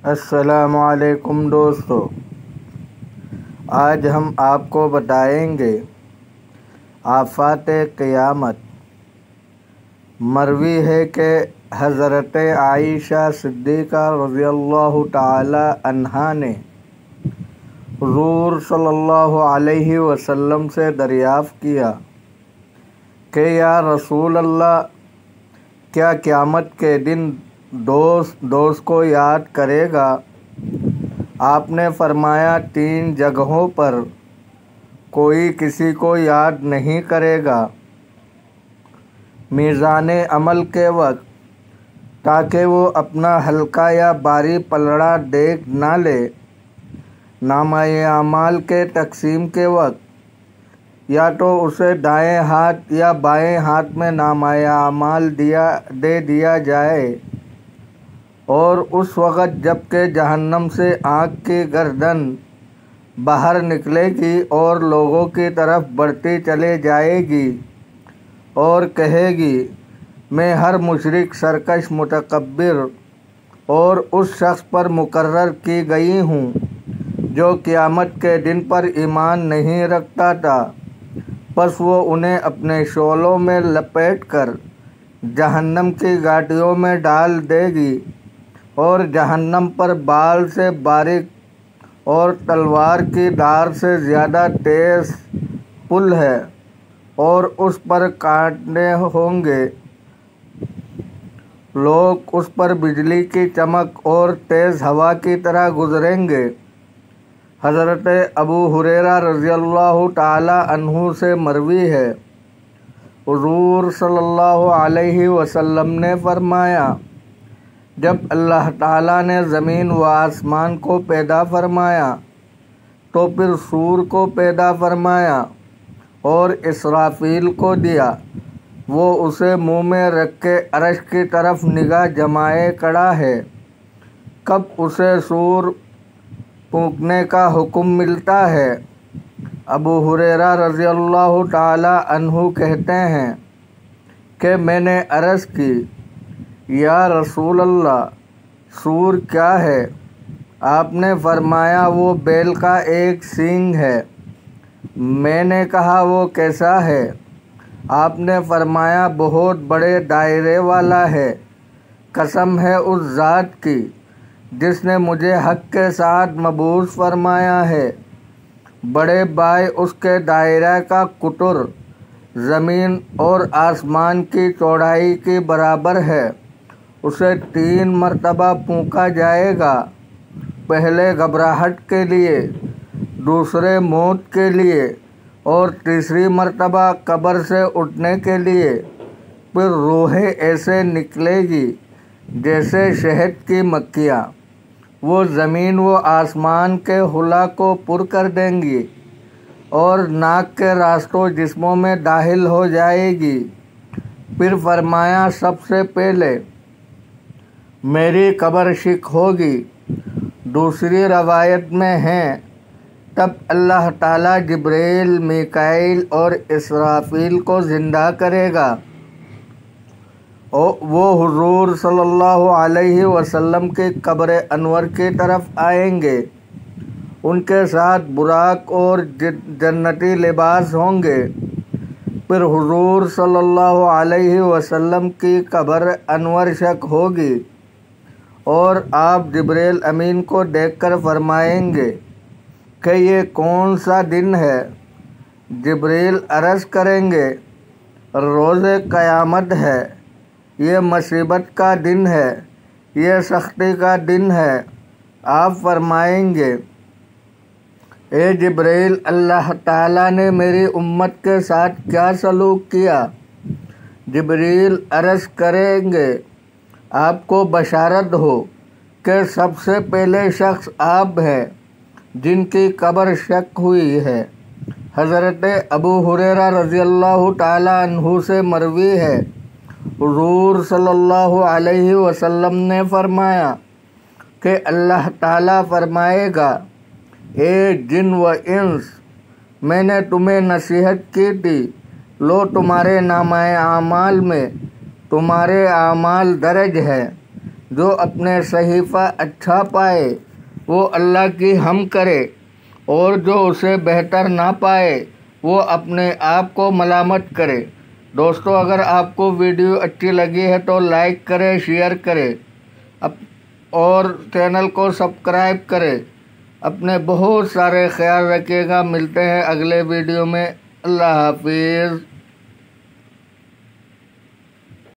السلام علیکم دوستو، آج ہم آپ کو بتائیں گے آفات قیامت۔ مروی ہے کہ حضرت عائشہ صدیقہ رضی اللہ تعالی عنہا نے حضور صلی اللہ علیہ وسلم سے دریافت کیا کہ یا رسول اللہ، کیا قیامت کے دن دوست کو یاد کرے گا؟ آپ نے فرمایا، 3 جگہوں پر کوئی کسی کو یاد نہیں کرے گا: میزان عمل کے وقت، تاکہ وہ اپنا ہلکا یا بھاری پلڑا دیکھ نہ لے; نامہ اعمال کے تقسیم کے وقت، یا تو اسے دائیں ہاتھ یا بائیں ہاتھ میں نامہ اعمال دے دیا جائے، اور اس وقت جب کہ جہنم سے آگ کی گردن باہر نکلے گی اور لوگوں کی طرف بڑھتی چلی جائے گی اور کہے گی، میں ہر مشرک، سرکش، متکبر اور اس شخص پر مقرر کی گئی ہوں جو قیامت کے دن پر ایمان نہیں رکھتا تھا، پس وہ انہیں اپنے شعلوں میں لپیٹ کر جہنم کی گھاٹیوں میں ڈال دے گی، اور جہنم پر بال سے باریک اور تلوار کی دھار سے زیادہ تیز پل ہے، اور اس پر کانٹے ہوں گے۔ لوگ اس پر بجلی کی چمک اور تیز ہوا کی طرح گزریں گے۔ حضرت ابو ہریرہ رضی اللہ تعالی عنہ سے مروی ہے، حضور صلی اللہ علیہ وسلم نے فرمایا، جب اللہ تعالیٰ نے زمین و آسمان کو پیدا فرمایا تو پھر صور کو پیدا فرمایا اور اسرافیل کو دیا۔ وہ اسے منہ میں رکھ کے عرش کی طرف نگاہ جمائے کھڑا ہے۔ کب اسے صور پھونکنے کا حکم ملتا ہے؟ ابو ہریرہ رضی اللہ تعالی عنہ کہتے ہیں کہ میں نے عرض کی، یا رسول اللہ، صور کیا ہے؟ آپ نے فرمایا، وہ بیل کا ایک سینگ ہے۔ میں نے کہا، وہ کیسا ہے؟ آپ نے فرمایا، بہت بڑے دائرے والا ہے۔ قسم ہے اس ذات کی جس نے مجھے حق کے ساتھ مبعوث فرمایا ہے، بڑے بائے اس کے دائرہ کا قطر زمین اور آسمان کی چوڑائی کے برابر ہے۔ اسے 3 مرتبہ پھونکا جائے گا، پہلے گھبراہٹ کے لیے، دوسرے موت کے لیے، اور تیسری مرتبہ قبر سے اٹھنے کے لیے۔ پھر روحیں ایسے نکلے گی جیسے شہد کی مکھیاں، وہ زمین و آسمان کے خلا کو پر کر دیں گی اور ناک کے راستوں جسموں میں داخل ہو جائے گی۔ پھر فرمایا، سب سے پہلے میری قبر شق ہوگی۔ دوسری روایت میں ہے، تب اللہ تعالیٰ جبرائیل، میکائیل اور اسرافیل کو زندہ کرے گا۔ وہ حضور صلی اللہ علیہ وسلم کی قبر انور کی طرف آئیں گے۔ ان کے ساتھ براق اور جنتی لباس ہوں گے۔ پھر حضور صلی اللہ علیہ وسلم کی قبر انور شق ہوگی، اور آپ جبرائیل امین کو دیکھ کر فرمائیں گے کہ یہ کون سا دن ہے؟ جبرائیل عرض کریں گے، روز قیامت ہے، یہ مصیبت کا دن ہے، یہ سختی کا دن ہے۔ آپ فرمائیں گے، اے جبرائیل، اللہ تعالیٰ نے میری امت کے ساتھ کیا سلوک کیا؟ جبرائیل عرض کریں گے، آپ کو بشارت ہو کہ سب سے پہلے شخص آپ ہیں جن کی قبر شق ہوئی ہے۔ حضرت ابو ہریرہ رضی اللہ تعالی عنہ سے مروی ہے، حضور صلی اللہ علیہ وسلم نے فرمایا کہ اللہ تعالیٰ فرمائے گا، اے جن و انس، میں نے تمہیں نصیحت کی تھی، لو تمہارے نامہ اعمال میں تمہارے اعمال درج ہے، جو اپنے صحیفہ اچھا پائے وہ اللہ کی حمد کرے، اور جو اسے بہتر نہ پائے وہ اپنے آپ کو ملامت کرے۔ دوستو، اگر آپ کو ویڈیو اچھی لگی ہے تو لائک کرے، شیئر کرے اور چینل کو سبسکرائب کرے۔ اپنے بہت سارے خیال رکھیے گا۔ ملتے ہیں اگلے ویڈیو میں۔ اللہ حافظ۔